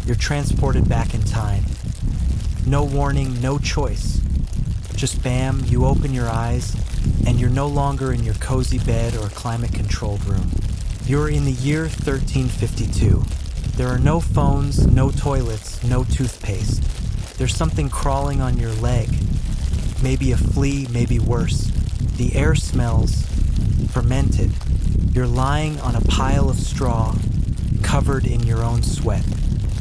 You're transported back in time. No warning, no choice. Just bam, you open your eyes, and you're no longer in your cozy bed or climate-controlled room. You're in the year 1352. There are no phones, no toilets, no toothpaste. There's something crawling on your leg. Maybe a flea, maybe worse. The air smells fermented. You're lying on a pile of straw, covered in your own sweat.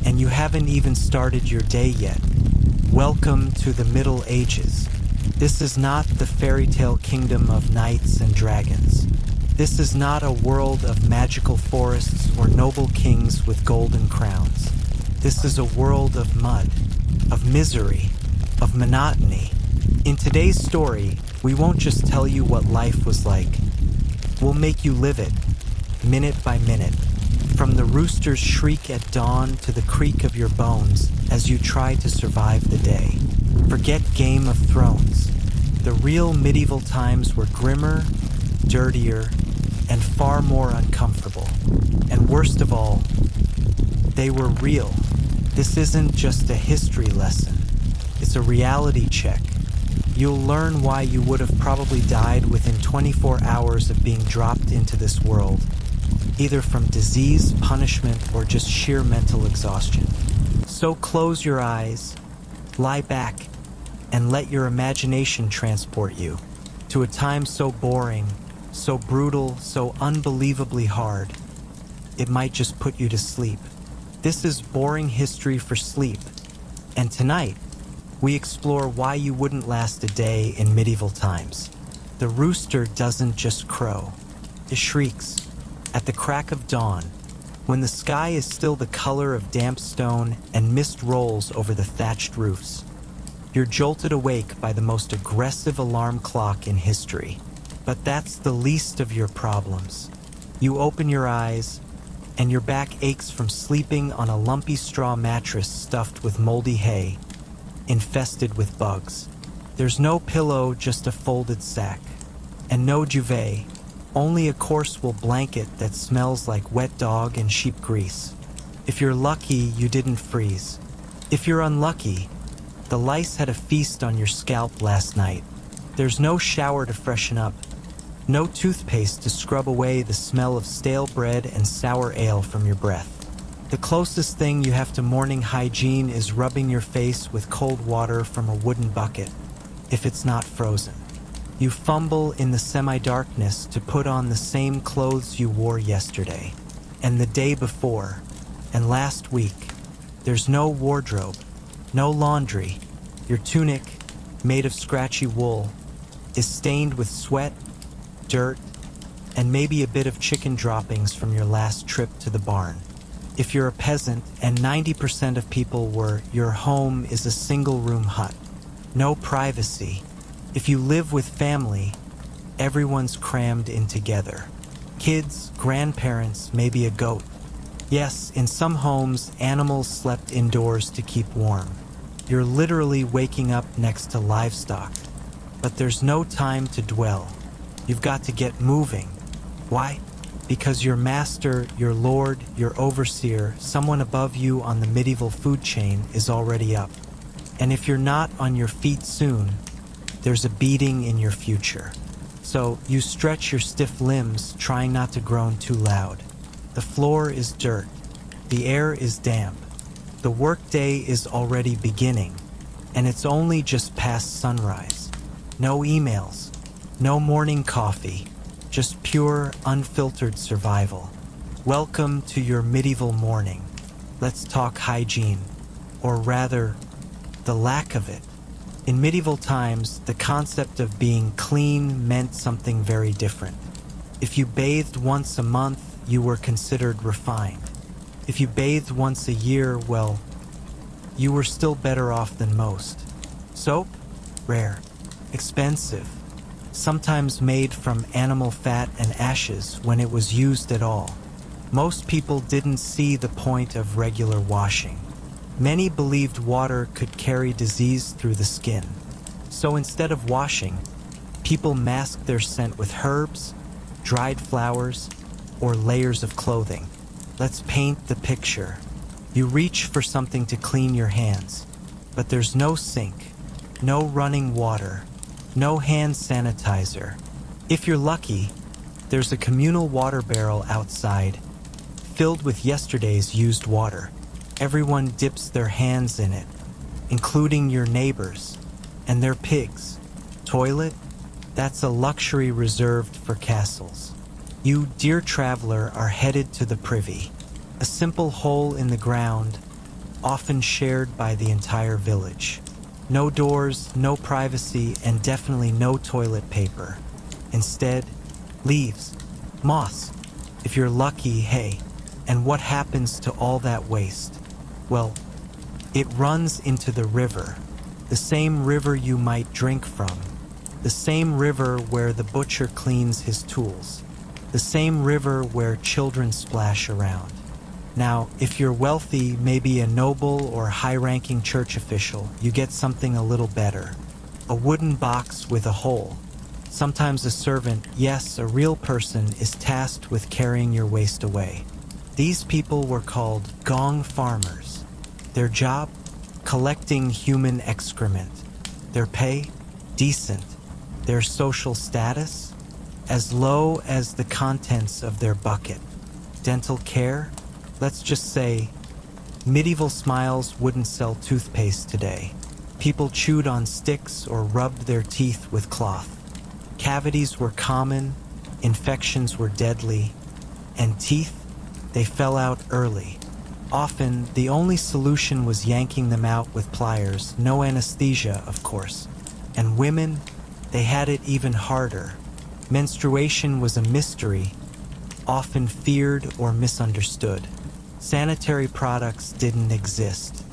And you haven't even started your day yet. Welcome to the Middle Ages. This is not the fairy tale kingdom of knights and dragons. This is not a world of magical forests or noble kings with golden crowns. This is a world of mud, of misery, of monotony. In today's story, we won't just tell you what life was like. We'll make you live it, minute by minute. From the rooster's shriek at dawn to the creak of your bones as you try to survive the day. Forget Game of Thrones. The real medieval times were grimmer, dirtier, and far more uncomfortable. And worst of all, they were real. This isn't just a history lesson. It's a reality check. You'll learn why you would have probably died within 24 hours of being dropped into this world, either from disease, punishment, or just sheer mental exhaustion. So close your eyes, lie back, and let your imagination transport you to a time so boring, so brutal, so unbelievably hard, it might just put you to sleep. This is Boring History for Sleep, and tonight, we explore why you wouldn't last a day in medieval times. The rooster doesn't just crow, it shrieks. At the crack of dawn, when the sky is still the color of damp stone and mist rolls over the thatched roofs, you're jolted awake by the most aggressive alarm clock in history. But that's the least of your problems. You open your eyes, and your back aches from sleeping on a lumpy straw mattress stuffed with moldy hay, infested with bugs. There's no pillow, just a folded sack. And no duvet, only a coarse wool blanket that smells like wet dog and sheep grease. If you're lucky, you didn't freeze. If you're unlucky, the lice had a feast on your scalp last night. There's no shower to freshen up, no toothpaste to scrub away the smell of stale bread and sour ale from your breath. The closest thing you have to morning hygiene is rubbing your face with cold water from a wooden bucket, if it's not frozen. You fumble in the semi-darkness to put on the same clothes you wore yesterday, and the day before, and last week. There's no wardrobe, no laundry. Your tunic, made of scratchy wool, is stained with sweat, dirt, and maybe a bit of chicken droppings from your last trip to the barn. If you're a peasant, and 90% of people were, your home is a single-room hut. No privacy. If you live with family, everyone's crammed in together. Kids, grandparents, maybe a goat. Yes, in some homes, animals slept indoors to keep warm. You're literally waking up next to livestock. But there's no time to dwell. You've got to get moving. Why? Because your master, your lord, your overseer, someone above you on the medieval food chain is already up. And if you're not on your feet soon, there's a beating in your future. So you stretch your stiff limbs, trying not to groan too loud. The floor is dirt. The air is damp. The workday is already beginning, and it's only just past sunrise. No emails, no morning coffee, just pure, unfiltered survival. Welcome to your medieval morning. Let's talk hygiene, or rather, the lack of it. In medieval times, the concept of being clean meant something very different. If you bathed once a month, you were considered refined. If you bathed once a year, well, you were still better off than most. Soap? Rare. Expensive. Sometimes made from animal fat and ashes when it was used at all. Most people didn't see the point of regular washing. Many believed water could carry disease through the skin. So instead of washing, people masked their scent with herbs, dried flowers, or layers of clothing. Let's paint the picture. You reach for something to clean your hands, but there's no sink, no running water, no hand sanitizer. If you're lucky, there's a communal water barrel outside, filled with yesterday's used water. Everyone dips their hands in it, including your neighbors and their pigs. Toilet? That's a luxury reserved for castles. You, dear traveler, are headed to the privy, a simple hole in the ground, often shared by the entire village. No doors, no privacy, and definitely no toilet paper. Instead, leaves, moss, if you're lucky, hay. And what happens to all that waste? Well, it runs into the river, the same river you might drink from, the same river where the butcher cleans his tools, the same river where children splash around. Now, if you're wealthy, maybe a noble or high-ranking church official, you get something a little better. A wooden box with a hole. Sometimes a servant, yes, a real person, is tasked with carrying your waste away. These people were called gong farmers. Their job? Collecting human excrement. Their pay? Decent. Their social status? As low as the contents of their bucket. Dental care? Let's just say, medieval smiles wouldn't sell toothpaste today. People chewed on sticks or rubbed their teeth with cloth. Cavities were common, infections were deadly, and teeth, they fell out early. Often, the only solution was yanking them out with pliers, no anesthesia, of course. And women, they had it even harder. Menstruation was a mystery, often feared or misunderstood. Sanitary products didn't exist.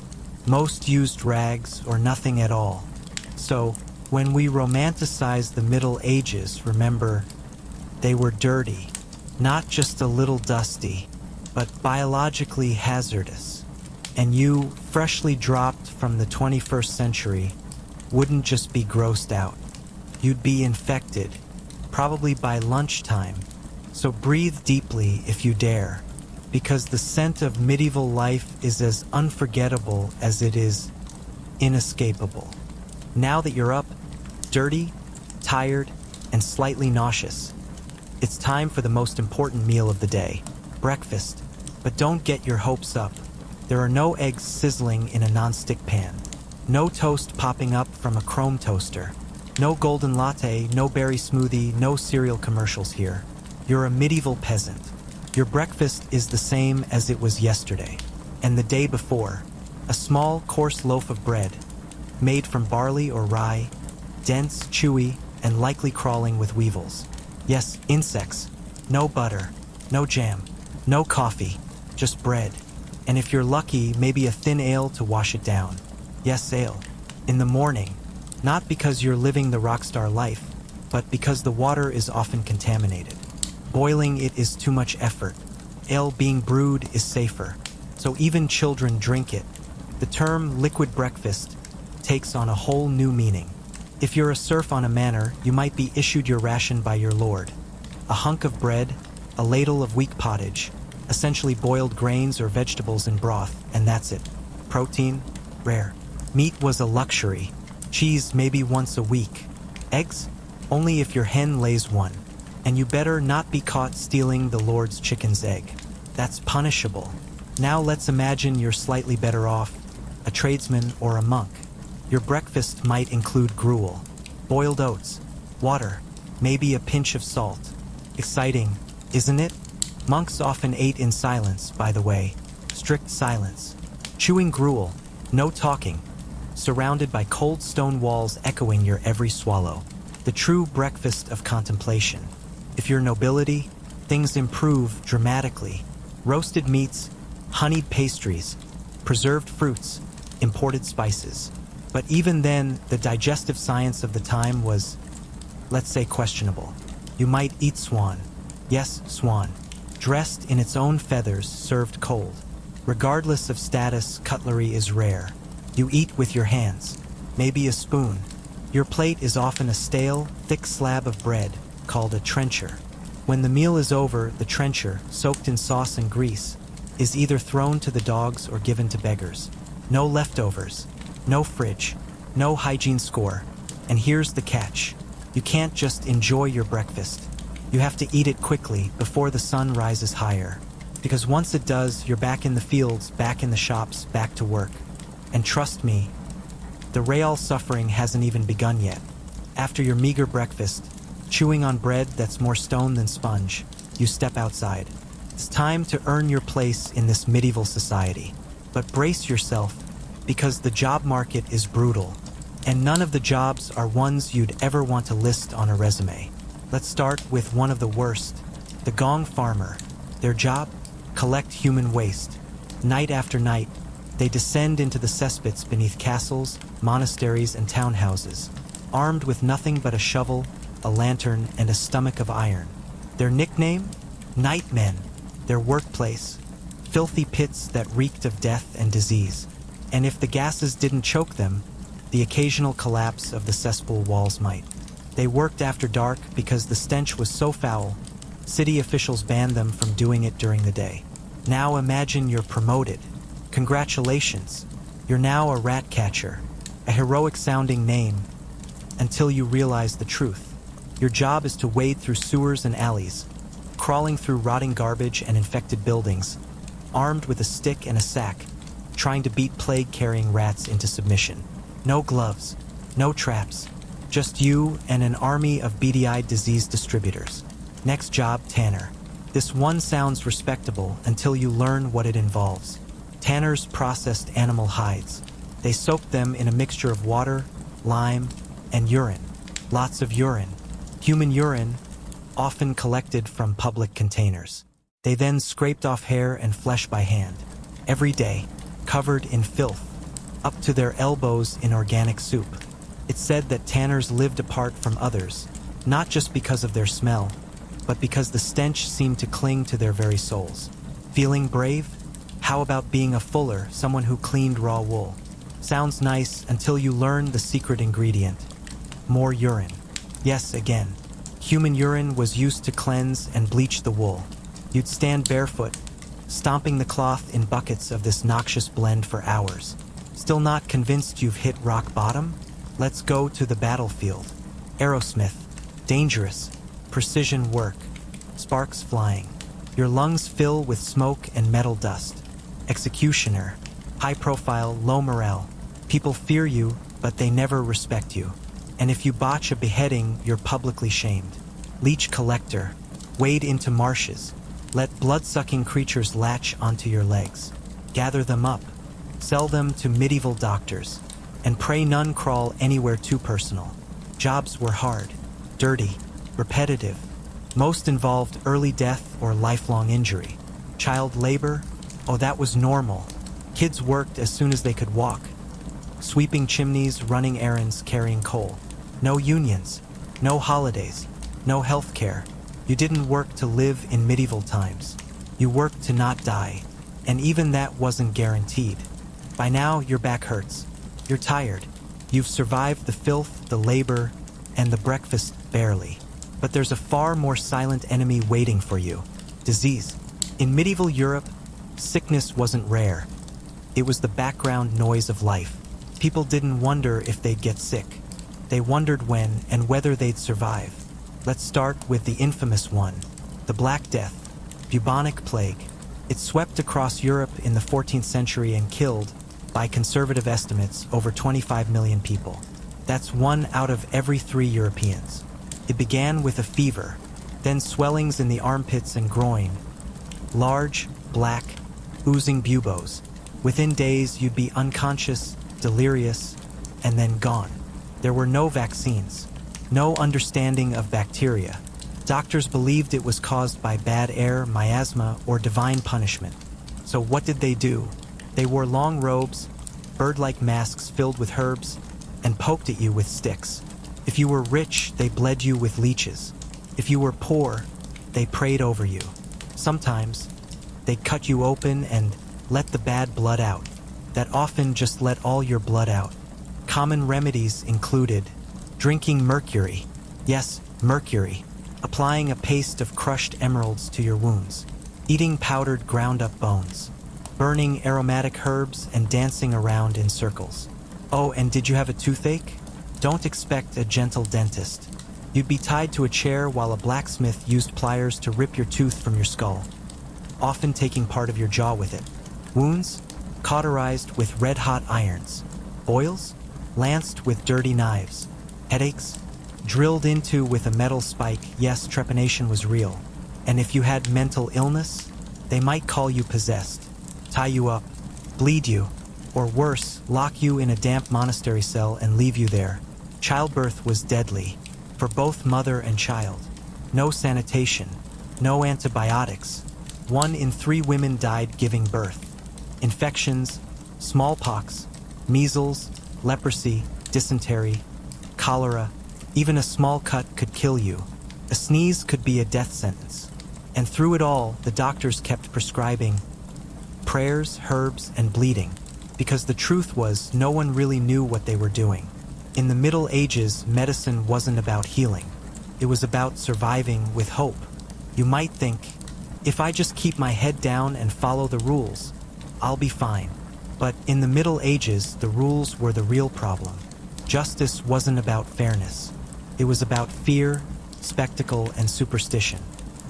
Most used rags or nothing at all. So, when we romanticize the Middle Ages, remember, they were dirty, not just a little dusty, but biologically hazardous. And you, freshly dropped from the 21st century, wouldn't just be grossed out. You'd be infected, probably by lunchtime. So breathe deeply if you dare, because the scent of medieval life is as unforgettable as it is inescapable. Now that you're up, dirty, tired, and slightly nauseous, it's time for the most important meal of the day, breakfast. But don't get your hopes up. There are no eggs sizzling in a nonstick pan, no toast popping up from a chrome toaster, no golden latte, no berry smoothie, no cereal commercials here. You're a medieval peasant. Your breakfast is the same as it was yesterday, and the day before. A small, coarse loaf of bread, made from barley or rye, dense, chewy, and likely crawling with weevils. Yes, insects. No butter, no jam, no coffee, just bread. And if you're lucky, maybe a thin ale to wash it down. Yes, ale. In the morning, not because you're living the rockstar life, but because the water is often contaminated. Boiling it is too much effort. Ale being brewed is safer, so even children drink it. The term liquid breakfast takes on a whole new meaning. If you're a serf on a manor, you might be issued your ration by your lord. A hunk of bread, a ladle of weak pottage, essentially boiled grains or vegetables in broth, and that's it. Protein? Rare. Meat was a luxury. Cheese maybe once a week. Eggs? Only if your hen lays one. And you better not be caught stealing the Lord's chicken's egg. That's punishable. Now let's imagine you're slightly better off, a tradesman or a monk. Your breakfast might include gruel, boiled oats, water, maybe a pinch of salt. Exciting, isn't it? Monks often ate in silence, by the way. Strict silence. Chewing gruel, no talking. Surrounded by cold stone walls echoing your every swallow. The true breakfast of contemplation. If you're nobility, things improve dramatically. Roasted meats, honeyed pastries, preserved fruits, imported spices. But even then, the digestive science of the time was, let's say, questionable. You might eat swan. Yes, swan. Dressed in its own feathers, served cold. Regardless of status, cutlery is rare. You eat with your hands, maybe a spoon. Your plate is often a stale, thick slab of bread, called a trencher. When the meal is over, the trencher, soaked in sauce and grease, is either thrown to the dogs or given to beggars. No leftovers, no fridge, no hygiene score. And here's the catch. You can't just enjoy your breakfast. You have to eat it quickly before the sun rises higher. Because once it does, you're back in the fields, back in the shops, back to work. And trust me, the real suffering hasn't even begun yet. After your meager breakfast, chewing on bread that's more stone than sponge, you step outside. It's time to earn your place in this medieval society. But brace yourself, because the job market is brutal, and none of the jobs are ones you'd ever want to list on a resume. Let's start with one of the worst, the gong farmer. Their job? Collect human waste. Night after night, they descend into the cesspits beneath castles, monasteries, and townhouses, armed with nothing but a shovel, a lantern, and a stomach of iron. Their nickname? Nightmen. Their workplace? Filthy pits that reeked of death and disease. And if the gases didn't choke them, the occasional collapse of the cesspool walls might. They worked after dark because the stench was so foul, city officials banned them from doing it during the day. Now imagine you're promoted. Congratulations. You're now a rat catcher, a heroic-sounding name, until you realize the truth. Your job is to wade through sewers and alleys, crawling through rotting garbage and infected buildings, armed with a stick and a sack, trying to beat plague-carrying rats into submission. No gloves, no traps, just you and an army of beady-eyed disease distributors. Next job, tanner. This one sounds respectable until you learn what it involves. Tanners processed animal hides. They soaked them in a mixture of water, lime, and urine. Lots of urine. Human urine, often collected from public containers. They then scraped off hair and flesh by hand. Every day, covered in filth, up to their elbows in organic soup. It's said that tanners lived apart from others, not just because of their smell, but because the stench seemed to cling to their very souls. Feeling brave? How about being a fuller, someone who cleaned raw wool? Sounds nice until you learn the secret ingredient. More urine. Yes, again. Human urine was used to cleanse and bleach the wool. You'd stand barefoot, stomping the cloth in buckets of this noxious blend for hours. Still not convinced you've hit rock bottom? Let's go to the battlefield. Aerosmith. Dangerous. Precision work. Sparks flying. Your lungs fill with smoke and metal dust. Executioner. High profile, low morale. People fear you, but they never respect you. And if you botch a beheading, you're publicly shamed. Leech collector. Wade into marshes. Let blood-sucking creatures latch onto your legs. Gather them up. Sell them to medieval doctors. And pray none crawl anywhere too personal. Jobs were hard, dirty, repetitive. Most involved early death or lifelong injury. Child labor? Oh, that was normal. Kids worked as soon as they could walk. Sweeping chimneys, running errands, carrying coal. No unions, no holidays, no health care. You didn't work to live in medieval times. You worked to not die. And even that wasn't guaranteed. By now, your back hurts. You're tired. You've survived the filth, the labor, and the breakfast barely. But there's a far more silent enemy waiting for you. Disease. In medieval Europe, sickness wasn't rare. It was the background noise of life. People didn't wonder if they'd get sick. They wondered when and whether they'd survive. Let's start with the infamous one, the Black Death, bubonic plague. It swept across Europe in the 14th century and killed, by conservative estimates, over 25 million people. That's 1 out of every 3 Europeans. It began with a fever, then swellings in the armpits and groin, large, black, oozing buboes. Within days, you'd be unconscious, delirious, and then gone. There were no vaccines, no understanding of bacteria. Doctors believed it was caused by bad air, miasma, or divine punishment. So what did they do? They wore long robes, bird-like masks filled with herbs, and poked at you with sticks. If you were rich, they bled you with leeches. If you were poor, they prayed over you. Sometimes, they'd cut you open and let the bad blood out. That often just let all your blood out. Common remedies included drinking mercury. Yes, mercury. Applying a paste of crushed emeralds to your wounds. eating powdered ground-up bones, burning aromatic herbs and dancing around in circles. Oh, and did you have a toothache? Don't expect a gentle dentist. You'd be tied to a chair while a blacksmith used pliers to rip your tooth from your skull, often taking part of your jaw with it. Wounds? Cauterized with red-hot irons. Boils? Lanced with dirty knives. Headaches? Drilled into with a metal spike. Yes, trepanation was real. And if you had mental illness, they might call you possessed, tie you up, bleed you, or worse, lock you in a damp monastery cell and leave you there. Childbirth was deadly, for both mother and child. No sanitation, no antibiotics. 1 in 3 women died giving birth. Infections, smallpox, measles, leprosy, dysentery, cholera, even a small cut could kill you. A sneeze could be a death sentence. And through it all, the doctors kept prescribing prayers, herbs, and bleeding, because the truth was no one really knew what they were doing. In the Middle Ages, medicine wasn't about healing. It was about surviving with hope. You might think, if I just keep my head down and follow the rules, I'll be fine. But in the Middle Ages, the rules were the real problem. Justice wasn't about fairness. It was about fear, spectacle, and superstition.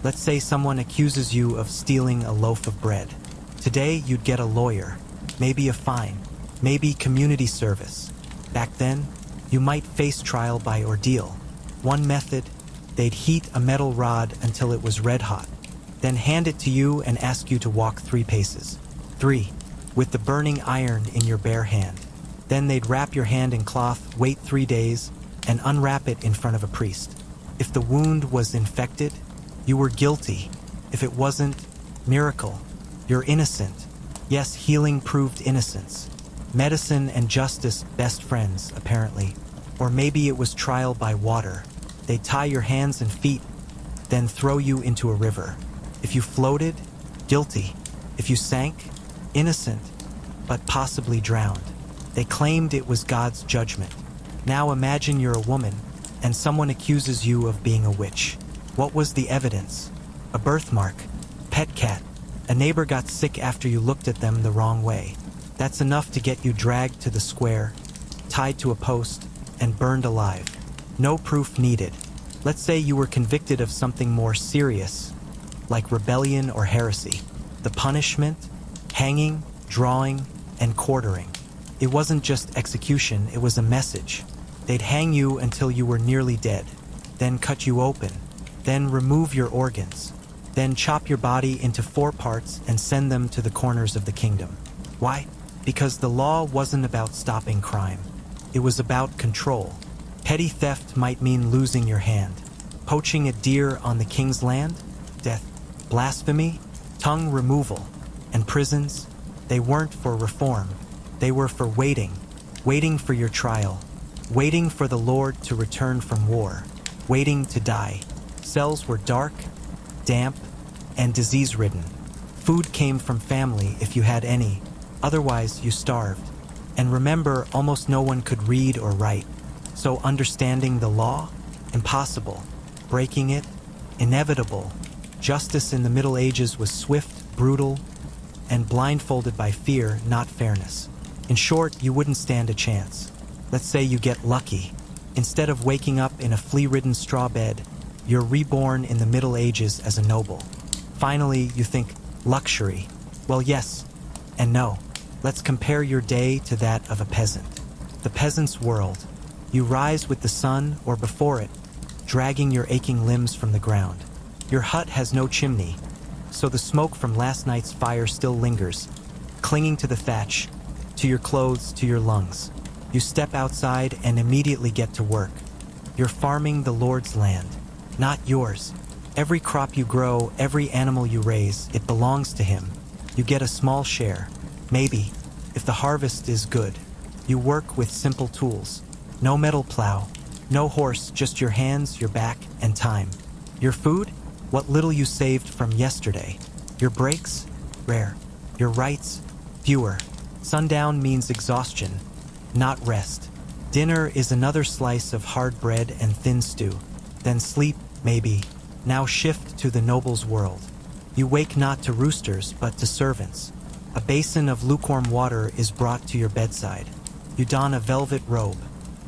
Let's say someone accuses you of stealing a loaf of bread. Today, you'd get a lawyer, maybe a fine, maybe community service. Back then, you might face trial by ordeal. One method, they'd heat a metal rod until it was red hot, then hand it to you and ask you to walk 3 paces. 3. With the burning iron in your bare hand. Then they'd wrap your hand in cloth, wait 3 days, and unwrap it in front of a priest. If the wound was infected, you were guilty. If it wasn't, miracle. You're innocent. Yes, healing proved innocence. Medicine and justice, best friends, apparently. Or maybe it was trial by water. They'd tie your hands and feet, then throw you into a river. If you floated, guilty. If you sank, innocent, but possibly drowned. They claimed it was God's judgment. Now imagine you're a woman, and someone accuses you of being a witch. What was the evidence? A birthmark, pet cat, a neighbor got sick after you looked at them the wrong way. That's enough to get you dragged to the square, tied to a post, and burned alive. No proof needed. Let's say you were convicted of something more serious, like rebellion or heresy. The punishment? Hanging, drawing, and quartering. It wasn't just execution, it was a message. They'd hang you until you were nearly dead, then cut you open, then remove your organs, then chop your body into 4 parts and send them to the corners of the kingdom. Why? Because the law wasn't about stopping crime. It was about control. Petty theft might mean losing your hand. Poaching a deer on the king's land? Death. Blasphemy? Tongue removal. And prisons? They weren't for reform. They were for waiting. Waiting for your trial. Waiting for the Lord to return from war. Waiting to die. Cells were dark, damp, and disease-ridden. Food came from family if you had any. Otherwise, you starved. And remember, almost no one could read or write. So understanding the law? Impossible. Breaking it? Inevitable. Justice in the Middle Ages was swift, brutal, and blindfolded by fear, not fairness. In short, you wouldn't stand a chance. Let's say you get lucky. Instead of waking up in a flea-ridden straw bed, you're reborn in the Middle Ages as a noble. Finally, you think, luxury. Well, yes and no. Let's compare your day to that of a peasant. The peasant's world. You rise with the sun or before it, dragging your aching limbs from the ground. Your hut has no chimney, so the smoke from last night's fire still lingers, clinging to the thatch, to your clothes, to your lungs. You step outside and immediately get to work. You're farming the Lord's land, not yours. Every crop you grow, every animal you raise, it belongs to Him. You get a small share. Maybe, if the harvest is good. You work with simple tools. No metal plow, no horse, just your hands, your back, and time. Your food? What little you saved from yesterday. Your breaks? Rare. Your rights? Fewer. Sundown means exhaustion, not rest. Dinner is another slice of hard bread and thin stew. Then sleep, maybe. Now shift to the noble's world. You wake not to roosters, but to servants. A basin of lukewarm water is brought to your bedside. You don a velvet robe,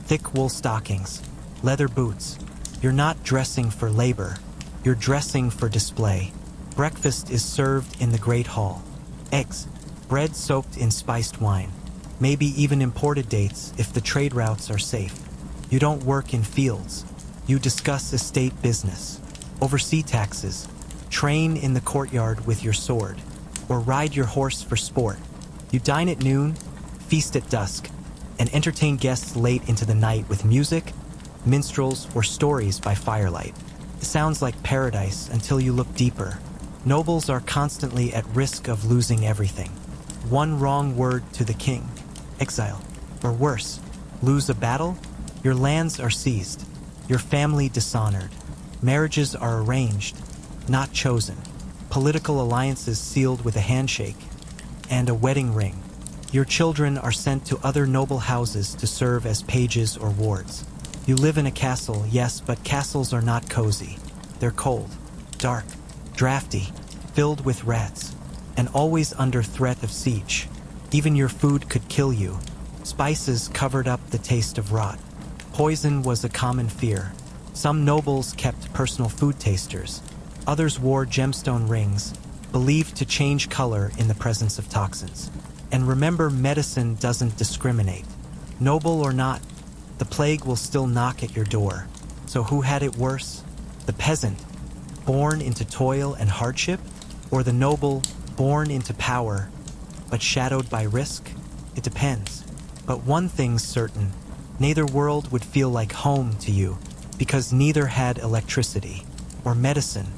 thick wool stockings, leather boots. You're not dressing for labor, you're dressing for display. Breakfast is served in the great hall. Eggs, bread soaked in spiced wine, maybe even imported dates if the trade routes are safe. You don't work in fields. You discuss estate business, oversee taxes, train in the courtyard with your sword, or ride your horse for sport. You dine at noon, feast at dusk, and entertain guests late into the night with music, minstrels, or stories by firelight. It sounds like paradise until you look deeper. Nobles are constantly at risk of losing everything. One wrong word to the king, exile, or worse, lose a battle, your lands are seized, your family dishonored. Marriages are arranged, not chosen. Political alliances sealed with a handshake and a wedding ring. Your children are sent to other noble houses to serve as pages or wards. You live in a castle, yes, but castles are not cozy. They're cold, dark, drafty, filled with rats, and always under threat of siege. Even your food could kill you. Spices covered up the taste of rot. Poison was a common fear. Some nobles kept personal food tasters. Others wore gemstone rings, believed to change color in the presence of toxins. And remember, medicine doesn't discriminate. Noble or not, the plague will still knock at your door. So who had it worse? The peasant, born into toil and hardship? Or the noble, born into power, but shadowed by risk? It depends. But one thing's certain, neither world would feel like home to you, because neither had electricity, or medicine,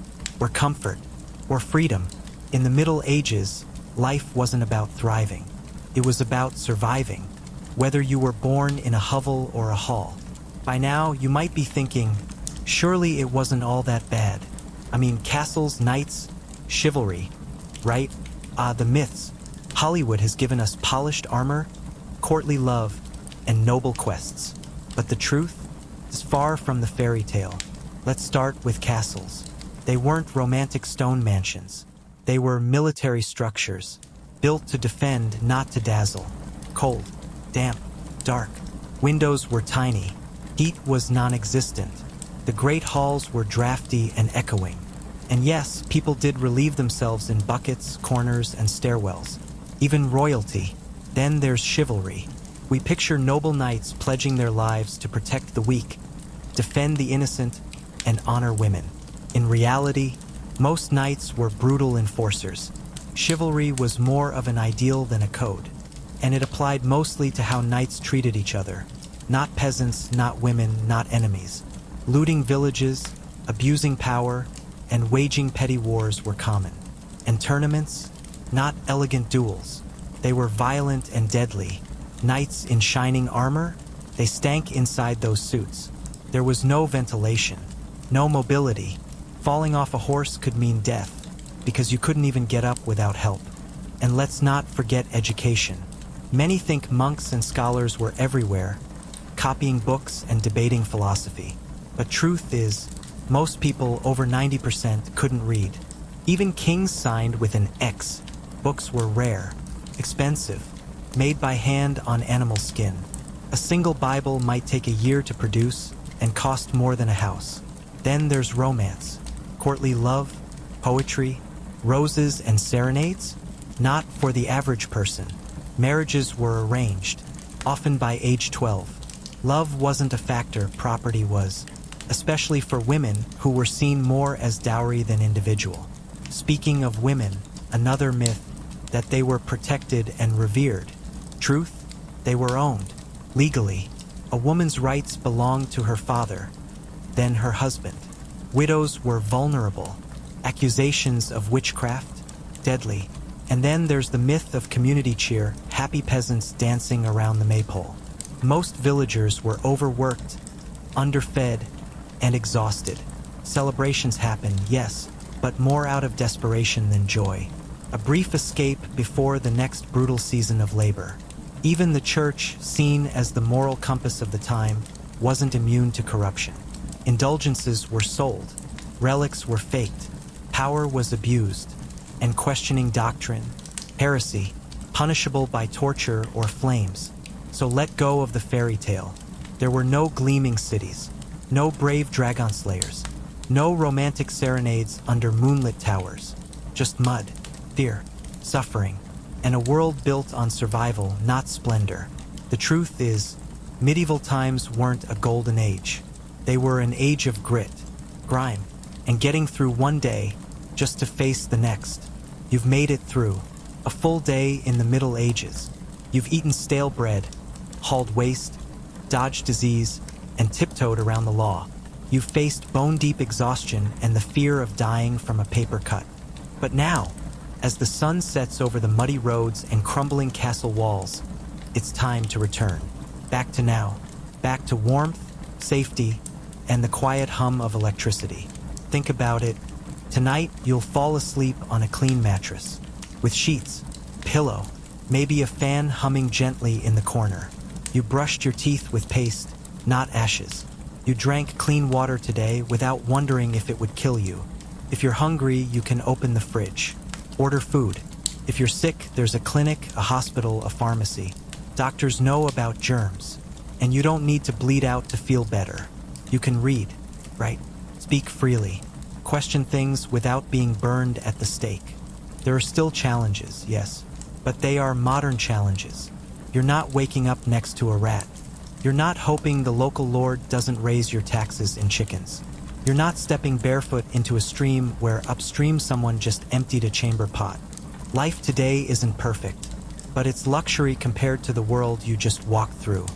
or comfort, or freedom. In the Middle Ages, life wasn't about thriving. It was about surviving, whether you were born in a hovel or a hall. By now, you might be thinking, surely it wasn't all that bad. I mean, castles, knights, chivalry, right? The myths. Hollywood has given us polished armor, courtly love, and noble quests. But the truth is far from the fairy tale. Let's start with castles. They weren't romantic stone mansions. They were military structures, built to defend, not to dazzle. Cold, damp, dark. Windows were tiny. Heat was non-existent. The great halls were drafty and echoing. And yes, people did relieve themselves in buckets, corners, and stairwells. Even royalty. Then there's chivalry. We picture noble knights pledging their lives to protect the weak, defend the innocent, and honor women. In reality, most knights were brutal enforcers. Chivalry was more of an ideal than a code, and it applied mostly to how knights treated each other. Not peasants, not women, not enemies. Looting villages, abusing power, and waging petty wars were common. And tournaments? Not elegant duels. They were violent and deadly. Knights in shining armor? They stank inside those suits. There was no ventilation, no mobility. Falling off a horse could mean death, because you couldn't even get up without help. And let's not forget education. Many think monks and scholars were everywhere, copying books and debating philosophy. But truth is, most people, over 90%, couldn't read. Even kings signed with an X. Books were rare, expensive, made by hand on animal skin. A single Bible might take a year to produce and cost more than a house. Then there's romance, courtly love, poetry, roses and serenades? Not for the average person. Marriages were arranged, often by age 12. Love wasn't a factor, property was, especially for women who were seen more as dowry than individual. Speaking of women, another myth, that they were protected and revered. Truth? They were owned, legally. A woman's rights belonged to her father, then her husband. Widows were vulnerable. Accusations of witchcraft? Deadly. And then there's the myth of community cheer, happy peasants dancing around the maypole. Most villagers were overworked, underfed, and exhausted. Celebrations happened, yes, but more out of desperation than joy. A brief escape before the next brutal season of labor. Even the church, seen as the moral compass of the time, wasn't immune to corruption. Indulgences were sold. Relics were faked. Power was abused. and questioning doctrine, heresy, punishable by torture or flames. So let go of the fairy tale. There were no gleaming cities, no brave dragon slayers, no romantic serenades under moonlit towers, just mud, fear, suffering, and a world built on survival, not splendor. The truth is, medieval times weren't a golden age. They were an age of grit, grime, and getting through one day just to face the next. You've made it through a full day in the Middle Ages. You've eaten stale bread, hauled waste, dodged disease, and tiptoed around the law. You've faced bone-deep exhaustion and the fear of dying from a paper cut. But now, as the sun sets over the muddy roads and crumbling castle walls, it's time to return. Back to now. Back to warmth, safety, and the quiet hum of electricity. Think about it. Tonight, you'll fall asleep on a clean mattress, with sheets, pillow, maybe a fan humming gently in the corner. You brushed your teeth with paste, not ashes. You drank clean water today without wondering if it would kill you. If you're hungry, you can open the fridge. Order food. If you're sick, there's a clinic, a hospital, a pharmacy. Doctors know about germs. And you don't need to bleed out to feel better. You can read, write, speak freely, question things without being burned at the stake. There are still challenges, yes, but they are modern challenges. You're not waking up next to a rat. You're not hoping the local lord doesn't raise your taxes in chickens. You're not stepping barefoot into a stream where upstream someone just emptied a chamber pot. Life today isn't perfect, but it's luxury compared to the world you just walked through.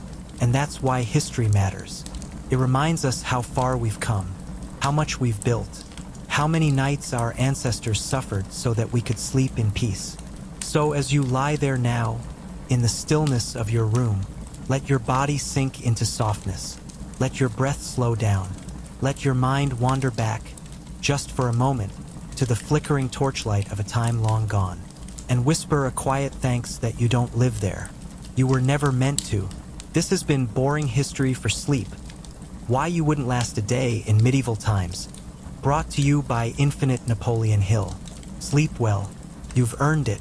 And that's why history matters. It reminds us how far we've come, how much we've built, how many nights our ancestors suffered so that we could sleep in peace. So as you lie there now, in the stillness of your room, let your body sink into softness. Let your breath slow down. Let your mind wander back, just for a moment, to the flickering torchlight of a time long gone, and whisper a quiet thanks that you don't live there. You were never meant to. This has been boring history for sleep. Why you wouldn't last a day in medieval times. Brought to you by Infinite Napoleon Hill. Sleep well. You've earned it.